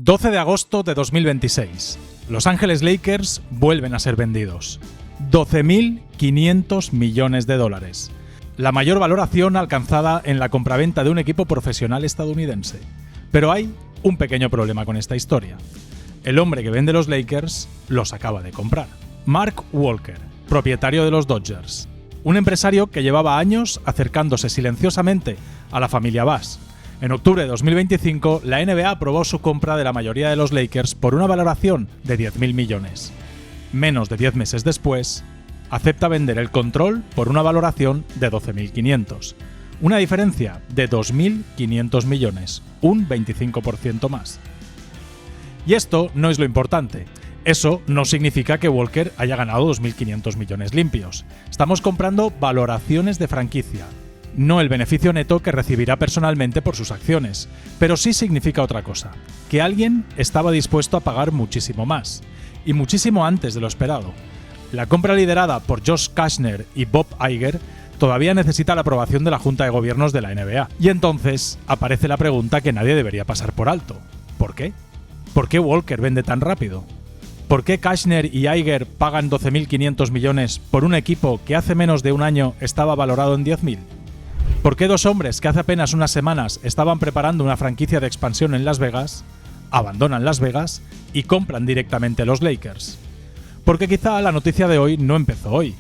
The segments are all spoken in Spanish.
12 de agosto de 2026. Los Ángeles Lakers vuelven a ser vendidos. 12.500 millones de dólares. La mayor valoración alcanzada en la compraventa de un equipo profesional estadounidense. Pero hay un pequeño problema con esta historia. El hombre que vende los Lakers los acaba de comprar. Mark Walker, propietario de los Dodgers. Un empresario que llevaba años acercándose silenciosamente a la familia Bass. En octubre de 2025, la NBA aprobó su compra de la mayoría de los Lakers por una valoración de 10.000 millones. Menos de 10 meses después, acepta vender el control por una valoración de 12.500. Una diferencia de 2.500 millones, un 25% más. Y esto no es lo importante. Eso no significa que Walker haya ganado 2.500 millones limpios. Estamos comprando valoraciones de franquicia, no el beneficio neto que recibirá personalmente por sus acciones. Pero sí significa otra cosa, que alguien estaba dispuesto a pagar muchísimo más, y muchísimo antes de lo esperado. La compra liderada por Josh Kashner y Bob Iger todavía necesita la aprobación de la Junta de Gobiernos de la NBA. Y entonces aparece la pregunta que nadie debería pasar por alto. ¿Por qué? ¿Por qué Walker vende tan rápido? ¿Por qué Kashner y Iger pagan 12.500 millones por un equipo que hace menos de un año estaba valorado en 10.000? ¿Por qué dos hombres que hace apenas unas semanas estaban preparando una franquicia de expansión en Las Vegas, abandonan Las Vegas y compran directamente los Lakers? Porque quizá la noticia de hoy no empezó hoy,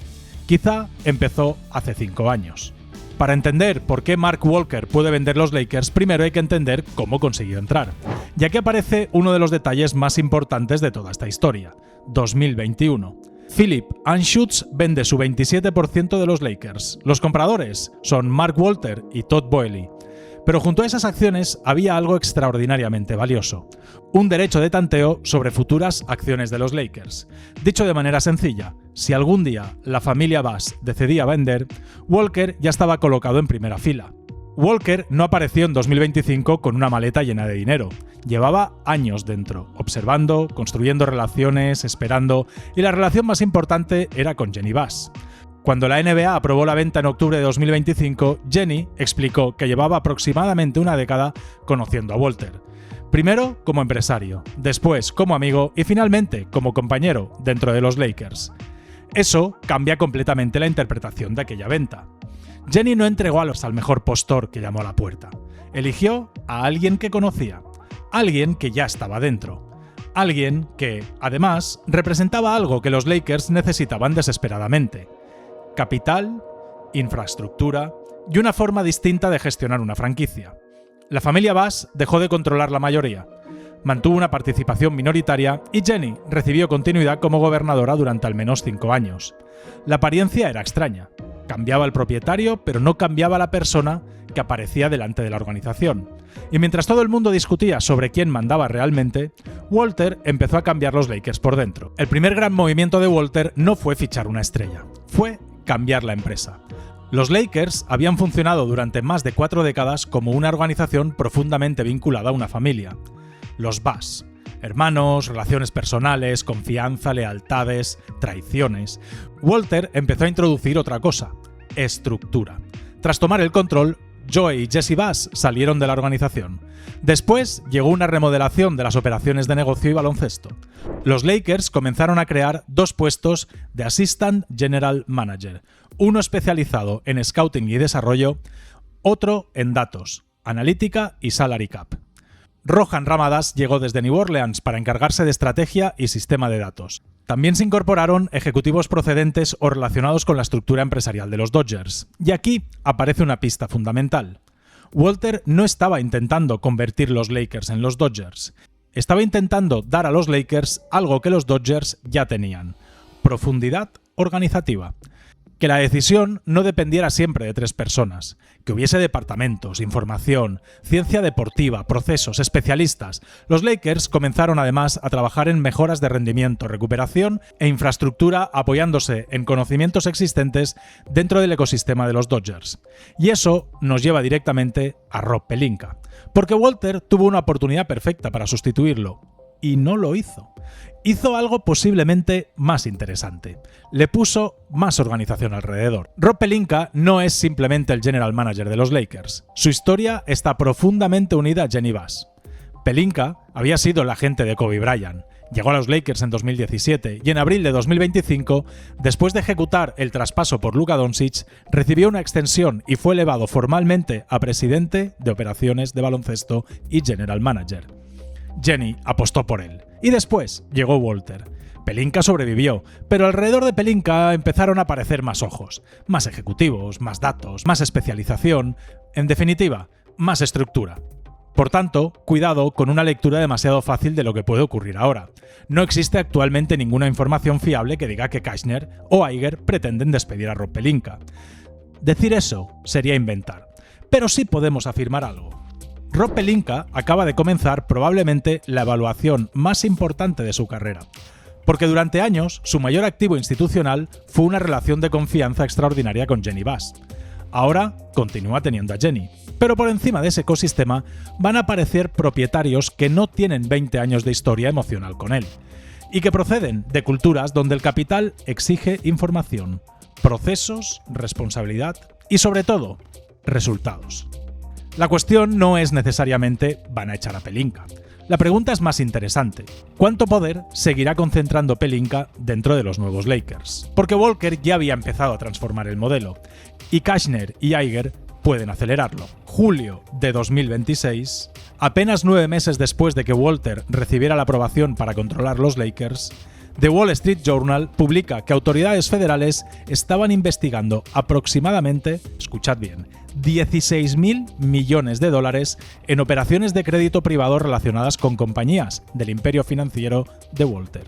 quizá empezó hace 5 años. Para entender por qué Mark Walker puede vender los Lakers, primero hay que entender cómo consiguió entrar. Y aquí aparece uno de los detalles más importantes de toda esta historia, 2021. Philip Anschutz vende su 27% de los Lakers. Los compradores son Mark Walker y Todd Boehly. Pero junto a esas acciones había algo extraordinariamente valioso. Un derecho de tanteo sobre futuras acciones de los Lakers. Dicho de manera sencilla, si algún día la familia Bass decidía vender, Walker ya estaba colocado en primera fila. Walker no apareció en 2025 con una maleta llena de dinero. Llevaba años dentro, observando, construyendo relaciones, esperando, y la relación más importante era con Jenny Bass. Cuando la NBA aprobó la venta en octubre de 2025, Jenny explicó que llevaba aproximadamente una década conociendo a Walter. Primero como empresario, después como amigo y finalmente como compañero dentro de los Lakers. Eso cambia completamente la interpretación de aquella venta. Jenny no entregó a los al mejor postor que llamó a la puerta. Eligió a alguien que conocía, alguien que ya estaba dentro. Alguien que, además, representaba algo que los Lakers necesitaban desesperadamente. Capital, infraestructura y una forma distinta de gestionar una franquicia. La familia Bass dejó de controlar la mayoría, mantuvo una participación minoritaria y Jenny recibió continuidad como gobernadora durante al menos 5 años. La apariencia era extraña. Cambiaba el propietario, pero no cambiaba la persona que aparecía delante de la organización. Y mientras todo el mundo discutía sobre quién mandaba realmente, Walter empezó a cambiar los Lakers por dentro. El primer gran movimiento de Walter no fue fichar una estrella, fue cambiar la empresa. Los Lakers habían funcionado durante más de 4 décadas como una organización profundamente vinculada a una familia. Los Bass. Hermanos, relaciones personales, confianza, lealtades, traiciones. Walter empezó a introducir otra cosa, estructura. Tras tomar el control, Joe y Jesse Bass salieron de la organización. Después llegó una remodelación de las operaciones de negocio y baloncesto. Los Lakers comenzaron a crear 2 puestos de Assistant General Manager, uno especializado en scouting y desarrollo, otro en datos, analítica y salary cap. Rohan Ramadas llegó desde New Orleans para encargarse de estrategia y sistema de datos. También se incorporaron ejecutivos procedentes o relacionados con la estructura empresarial de los Dodgers. Y aquí aparece una pista fundamental. Walter no estaba intentando convertir los Lakers en los Dodgers. Estaba intentando dar a los Lakers algo que los Dodgers ya tenían: profundidad organizativa. Que la decisión no dependiera siempre de 3 personas, que hubiese departamentos, información, ciencia deportiva, procesos, especialistas. Los Lakers comenzaron además a trabajar en mejoras de rendimiento, recuperación e infraestructura apoyándose en conocimientos existentes dentro del ecosistema de los Dodgers. Y eso nos lleva directamente a Rob Pelinka, porque Walter tuvo una oportunidad perfecta para sustituirlo. Y no lo hizo. Hizo algo posiblemente más interesante. Le puso más organización alrededor. Rob Pelinka no es simplemente el general manager de los Lakers. Su historia está profundamente unida a Jenny Bass. Pelinka había sido el agente de Kobe Bryant. Llegó a los Lakers en 2017 y en abril de 2025, después de ejecutar el traspaso por Luka Doncic, recibió una extensión y fue elevado formalmente a presidente de operaciones de baloncesto y general manager. Jenny apostó por él. Y después llegó Walter. Pelinka sobrevivió, pero alrededor de Pelinka empezaron a aparecer más ojos, más ejecutivos, más datos, más especialización, en definitiva, más estructura. Por tanto, cuidado con una lectura demasiado fácil de lo que puede ocurrir ahora. No existe actualmente ninguna información fiable que diga que Kushner o Iger pretenden despedir a Rob Pelinka. Decir eso sería inventar, pero sí podemos afirmar algo. Rob Pelinka acaba de comenzar probablemente la evaluación más importante de su carrera, porque durante años su mayor activo institucional fue una relación de confianza extraordinaria con Jenny Bass. Ahora continúa teniendo a Jenny, pero por encima de ese ecosistema van a aparecer propietarios que no tienen 20 años de historia emocional con él, y que proceden de culturas donde el capital exige información, procesos, responsabilidad y sobre todo, resultados. La cuestión no es necesariamente van a echar a Pelinka. La pregunta es más interesante. ¿Cuánto poder seguirá concentrando Pelinka dentro de los nuevos Lakers? Porque Walker ya había empezado a transformar el modelo, y Kushner y Iger pueden acelerarlo. Julio de 2026, apenas 9 meses después de que Walter recibiera la aprobación para controlar los Lakers, The Wall Street Journal publica que autoridades federales estaban investigando aproximadamente, escuchad bien, 16.000 millones de dólares en operaciones de crédito privado relacionadas con compañías del imperio financiero de Walter.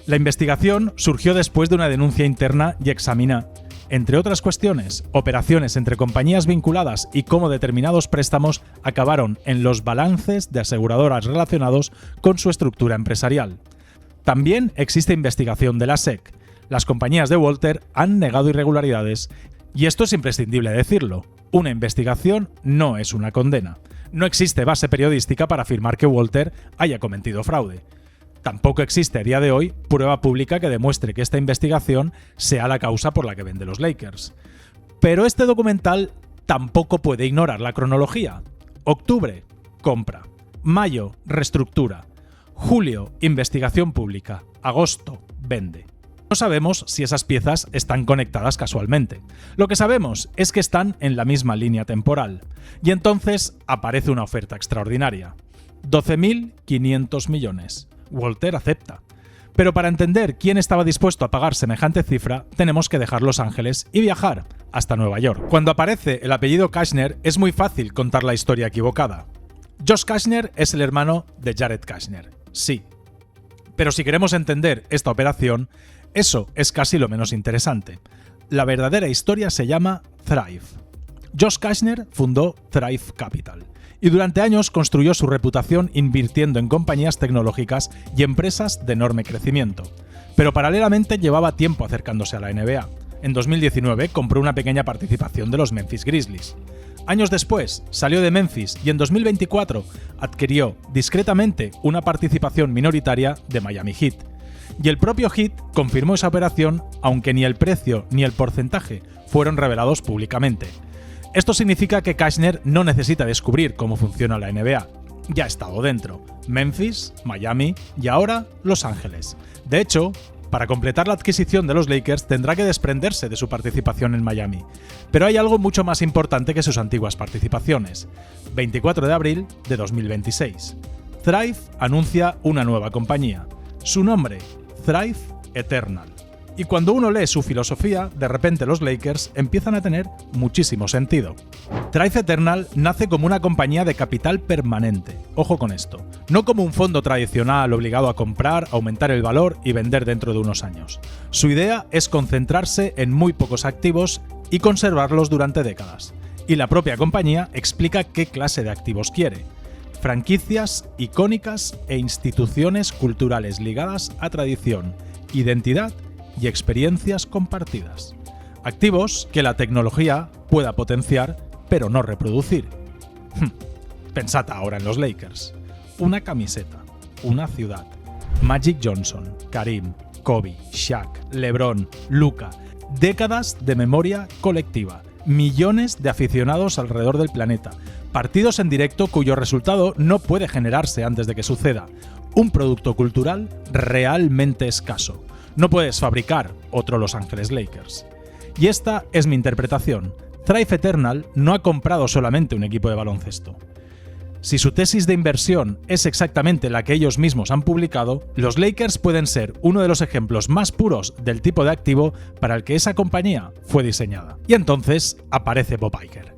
La investigación surgió después de una denuncia interna y examina, entre otras cuestiones, operaciones entre compañías vinculadas y cómo determinados préstamos acabaron en los balances de aseguradoras relacionados con su estructura empresarial. También existe investigación de la SEC. Las compañías de Walter han negado irregularidades, y esto es imprescindible decirlo. Una investigación no es una condena. No existe base periodística para afirmar que Walter haya cometido fraude. Tampoco existe a día de hoy prueba pública que demuestre que esta investigación sea la causa por la que vende los Lakers. Pero este documental tampoco puede ignorar la cronología. Octubre, compra. Mayo, reestructura. Julio, investigación pública. Agosto, vende. No sabemos si esas piezas están conectadas casualmente. Lo que sabemos es que están en la misma línea temporal. Y entonces aparece una oferta extraordinaria. 12.500 millones. Walter acepta. Pero para entender quién estaba dispuesto a pagar semejante cifra, tenemos que dejar Los Ángeles y viajar hasta Nueva York. Cuando aparece el apellido Kushner, es muy fácil contar la historia equivocada. Josh Kushner es el hermano de Jared Kushner. Sí. Pero si queremos entender esta operación, eso es casi lo menos interesante. La verdadera historia se llama Thrive. Josh Kushner fundó Thrive Capital y durante años construyó su reputación invirtiendo en compañías tecnológicas y empresas de enorme crecimiento. Pero paralelamente llevaba tiempo acercándose a la NBA. En 2019 compró una pequeña participación de los Memphis Grizzlies. Años después, salió de Memphis y en 2024 adquirió discretamente una participación minoritaria de Miami Heat. Y el propio Heat confirmó esa operación, aunque ni el precio ni el porcentaje fueron revelados públicamente. Esto significa que Kushner no necesita descubrir cómo funciona la NBA. Ya ha estado dentro. Memphis, Miami y ahora Los Ángeles. De hecho, para completar la adquisición de los Lakers tendrá que desprenderse de su participación en Miami. Pero hay algo mucho más importante que sus antiguas participaciones. 24 de abril de 2026. Thrive anuncia una nueva compañía. Su nombre, Thrive Eternal. Y cuando uno lee su filosofía, de repente los Lakers empiezan a tener muchísimo sentido. Thrive Eternal nace como una compañía de capital permanente, ojo con esto, no como un fondo tradicional obligado a comprar, aumentar el valor y vender dentro de unos años. Su idea es concentrarse en muy pocos activos y conservarlos durante décadas. Y la propia compañía explica qué clase de activos quiere. Franquicias icónicas e instituciones culturales ligadas a tradición, identidad y experiencias compartidas. Activos que la tecnología pueda potenciar, pero no reproducir. Pensad ahora en los Lakers. Una camiseta, una ciudad, Magic Johnson, Karim, Kobe, Shaq, LeBron, Luka. Décadas de memoria colectiva. millones de aficionados alrededor del planeta, partidos en directo cuyo resultado no puede generarse antes de que suceda, un producto cultural realmente escaso. No puedes fabricar otro Los Ángeles Lakers. Y esta es mi interpretación. Thrive Eternal no ha comprado solamente un equipo de baloncesto. Si su tesis de inversión es exactamente la que ellos mismos han publicado, los Lakers pueden ser uno de los ejemplos más puros del tipo de activo para el que esa compañía fue diseñada. Y entonces aparece Bob Iger.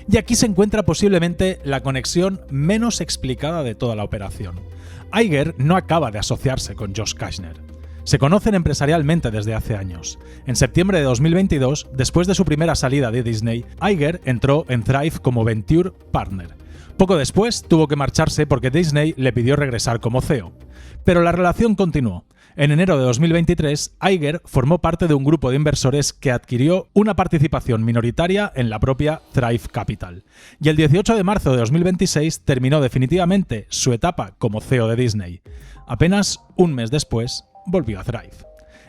Y aquí se encuentra posiblemente la conexión menos explicada de toda la operación. Iger no acaba de asociarse con Josh Kashner. Se conocen empresarialmente desde hace años. En septiembre de 2022, después de su primera salida de Disney, Iger entró en Thrive como Venture Partner. Poco después tuvo que marcharse porque Disney le pidió regresar como CEO. Pero la relación continuó. En enero de 2023, Iger formó parte de un grupo de inversores que adquirió una participación minoritaria en la propia Thrive Capital. Y el 18 de marzo de 2026 terminó definitivamente su etapa como CEO de Disney. Apenas un mes después, volvió a Thrive.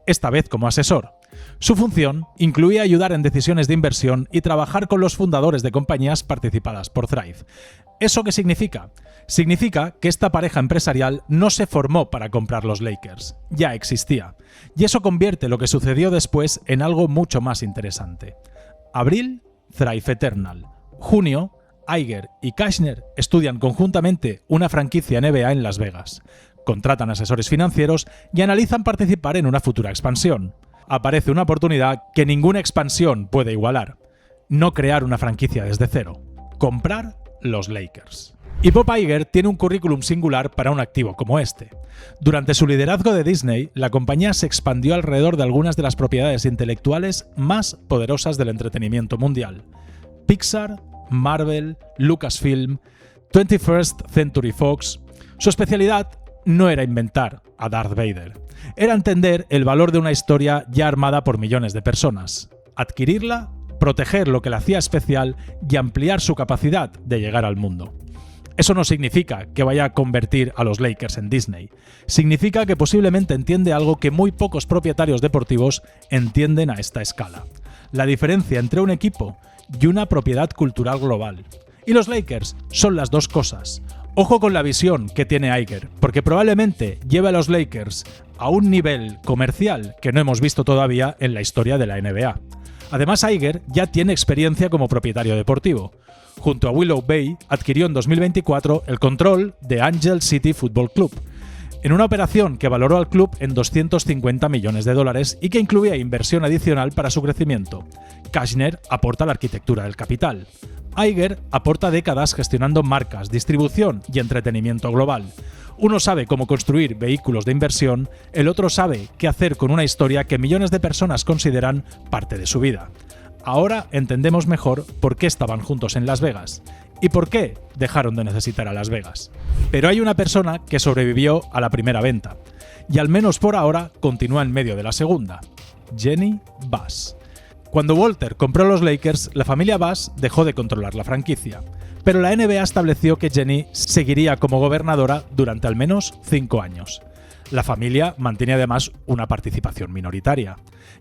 Esta vez como asesor. Su función incluía ayudar en decisiones de inversión y trabajar con los fundadores de compañías participadas por Thrive. ¿Eso qué significa? Significa que esta pareja empresarial no se formó para comprar los Lakers, ya existía. Y eso convierte lo que sucedió después en algo mucho más interesante. Abril, Thrive Eternal. Junio, Iger y Kashner estudian conjuntamente una franquicia NBA en Las Vegas. Contratan asesores financieros y analizan participar en una futura expansión. Aparece una oportunidad que ninguna expansión puede igualar. No crear una franquicia desde cero. Comprar los Lakers. Y Bob Iger tiene un currículum singular para un activo como este. Durante su liderazgo de Disney, la compañía se expandió alrededor de algunas de las propiedades intelectuales más poderosas del entretenimiento mundial. Pixar, Marvel, Lucasfilm, 21st Century Fox. Su especialidad no era inventar a Darth Vader. Era entender el valor de una historia ya armada por millones de personas, adquirirla, proteger lo que la hacía especial y ampliar su capacidad de llegar al mundo. Eso no significa que vaya a convertir a los Lakers en Disney. Significa que posiblemente entiende algo que muy pocos propietarios deportivos entienden a esta escala. La diferencia entre un equipo y una propiedad cultural global. Y los Lakers son las dos cosas. Ojo con la visión que tiene Iger, porque probablemente lleve a los Lakers a un nivel comercial que no hemos visto todavía en la historia de la NBA. Además, Iger ya tiene experiencia como propietario deportivo. Junto a Willow Bay, adquirió en 2024 el control de Angel City Football Club, en una operación que valoró al club en $250 millones y que incluía inversión adicional para su crecimiento. Kashner aporta la arquitectura del capital. Iger aporta décadas gestionando marcas, distribución y entretenimiento global. Uno sabe cómo construir vehículos de inversión, el otro sabe qué hacer con una historia que millones de personas consideran parte de su vida. Ahora entendemos mejor por qué estaban juntos en Las Vegas y por qué dejaron de necesitar a Las Vegas. Pero hay una persona que sobrevivió a la primera venta y al menos por ahora continúa en medio de la segunda: Jeannie Buss. Cuando Walter compró los Lakers, la familia Buss dejó de controlar la franquicia, pero la NBA estableció que Jeannie seguiría como gobernadora durante al menos 5 años. La familia mantiene además una participación minoritaria.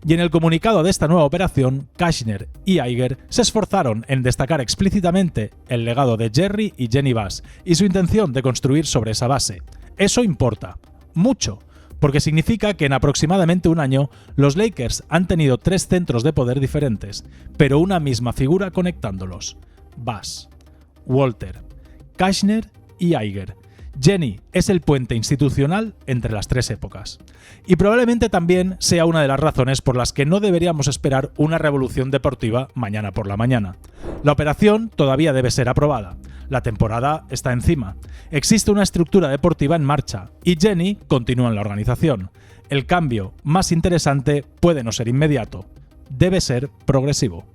Y en el comunicado de esta nueva operación, Kashner y Iger se esforzaron en destacar explícitamente el legado de Jerry y Jeannie Buss y su intención de construir sobre esa base. Eso importa, mucho, porque significa que en aproximadamente un año los Lakers han tenido 3 centros de poder diferentes, pero una misma figura conectándolos: Buss, Walter, Kashner y Iger. Jeannie es el puente institucional entre las 3 épocas. Y probablemente también sea una de las razones por las que no deberíamos esperar una revolución deportiva mañana por la mañana. La operación todavía debe ser aprobada. La temporada está encima. Existe una estructura deportiva en marcha y Jeannie continúa en la organización. El cambio más interesante puede no ser inmediato. Debe ser progresivo.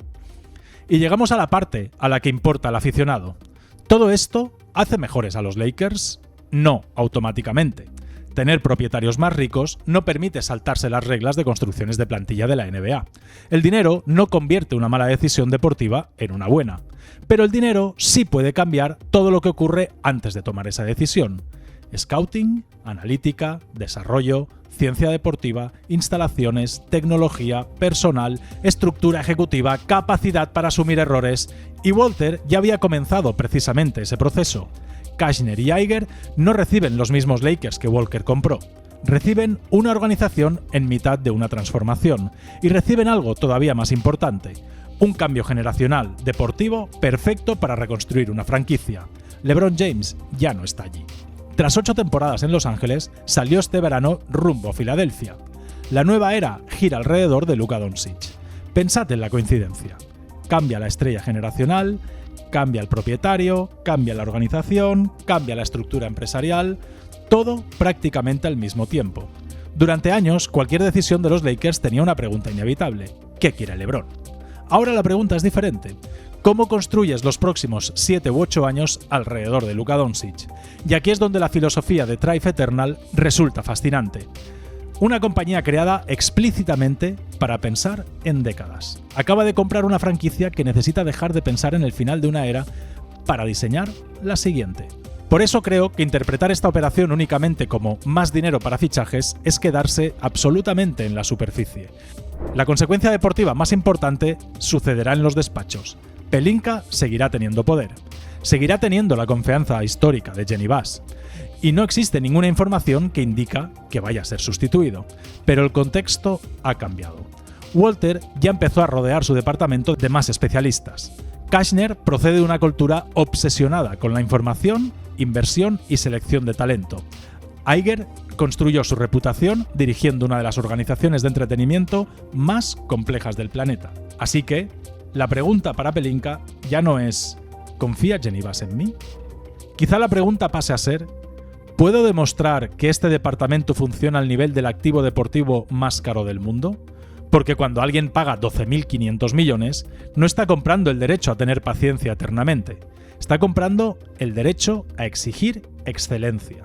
Y llegamos a la parte a la que importa al aficionado. ¿Todo esto hace mejores a los Lakers? No, automáticamente. Tener propietarios más ricos no permite saltarse las reglas de construcciones de plantilla de la NBA. El dinero no convierte una mala decisión deportiva en una buena. Pero el dinero sí puede cambiar todo lo que ocurre antes de tomar esa decisión. Scouting, analítica, desarrollo, ciencia deportiva, instalaciones, tecnología, personal, estructura ejecutiva, capacidad para asumir errores, y Walter ya había comenzado precisamente ese proceso. Kushner y Iger no reciben los mismos Lakers que Walker compró. Reciben una organización en mitad de una transformación, y reciben algo todavía más importante: un cambio generacional deportivo perfecto para reconstruir una franquicia. LeBron James ya no está allí. Tras 8 temporadas en Los Ángeles, salió este verano rumbo a Filadelfia. La nueva era gira alrededor de Luka Doncic. Pensad en la coincidencia. Cambia la estrella generacional, cambia el propietario, cambia la organización, cambia la estructura empresarial, todo prácticamente al mismo tiempo. Durante años, cualquier decisión de los Lakers tenía una pregunta inevitable: ¿qué quiere LeBron? Ahora la pregunta es diferente. ¿Cómo construyes los próximos 7 u 8 años alrededor de Luka Doncic? Y aquí es donde la filosofía de Thrive Eternal resulta fascinante. Una compañía creada explícitamente para pensar en décadas. Acaba de comprar una franquicia que necesita dejar de pensar en el final de una era para diseñar la siguiente. Por eso creo que interpretar esta operación únicamente como más dinero para fichajes es quedarse absolutamente en la superficie. La consecuencia deportiva más importante sucederá en los despachos. Pelinka seguirá teniendo poder. Seguirá teniendo la confianza histórica de Jeanie Buss. Y no existe ninguna información que indica que vaya a ser sustituido. Pero el contexto ha cambiado. Walter ya empezó a rodear su departamento de más especialistas. Kushner procede de una cultura obsesionada con la información, inversión y selección de talento. Iger construyó su reputación dirigiendo una de las organizaciones de entretenimiento más complejas del planeta. Así que la pregunta para Pelinka ya no es ¿confía Jeanie Buss en mí? Quizá la pregunta pase a ser ¿puedo demostrar que este departamento funciona al nivel del activo deportivo más caro del mundo? Porque cuando alguien paga 12.500 millones, no está comprando el derecho a tener paciencia eternamente. Está comprando el derecho a exigir excelencia.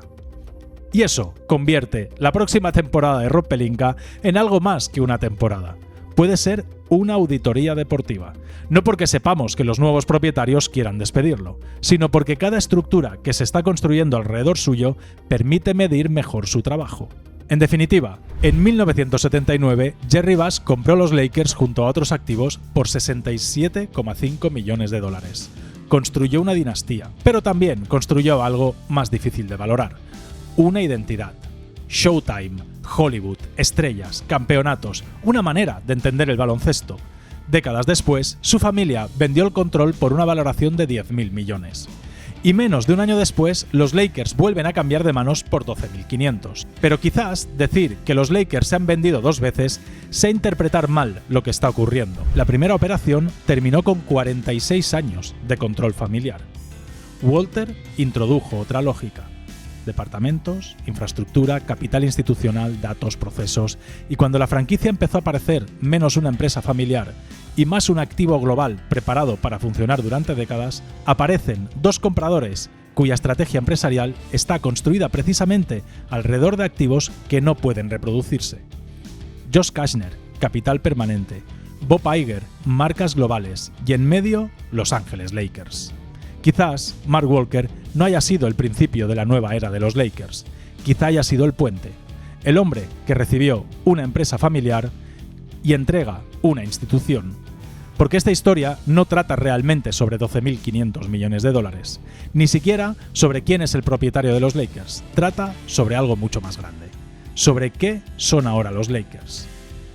Y eso convierte la próxima temporada de Rob Pelinka en algo más que una temporada. Puede ser una auditoría deportiva. No porque sepamos que los nuevos propietarios quieran despedirlo, sino porque cada estructura que se está construyendo alrededor suyo permite medir mejor su trabajo. En definitiva, en 1979, Jerry Buss compró los Lakers junto a otros activos por $67,5 millones. Construyó una dinastía, pero también construyó algo más difícil de valorar: una identidad. Showtime, Hollywood, estrellas, campeonatos, una manera de entender el baloncesto. Décadas después, su familia vendió el control por una valoración de 10.000 millones. Y menos de un año después, los Lakers vuelven a cambiar de manos por 12.500. Pero quizás decir que los Lakers se han vendido 2 veces sea interpretar mal lo que está ocurriendo. La primera operación terminó con 46 años de control familiar. Walter introdujo otra lógica: departamentos, infraestructura, capital institucional, datos, procesos, y cuando la franquicia empezó a parecer menos una empresa familiar y más un activo global preparado para funcionar durante décadas, aparecen 2 compradores cuya estrategia empresarial está construida precisamente alrededor de activos que no pueden reproducirse. Josh Kushner, capital permanente; Bob Iger, marcas globales; y en medio, Los Ángeles Lakers. Quizás Mark Walker no haya sido el principio de la nueva era de los Lakers. Quizá haya sido el puente. El hombre que recibió una empresa familiar y entrega una institución. Porque esta historia no trata realmente sobre $12.500 millones, ni siquiera sobre quién es el propietario de los Lakers. Trata sobre algo mucho más grande. Sobre qué son ahora los Lakers.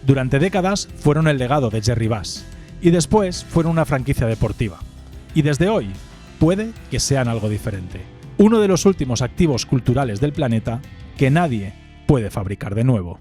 Durante décadas fueron el legado de Jerry Buss y después fueron una franquicia deportiva. Y desde hoy puede que sean algo diferente. Uno de los últimos activos culturales del planeta que nadie puede fabricar de nuevo.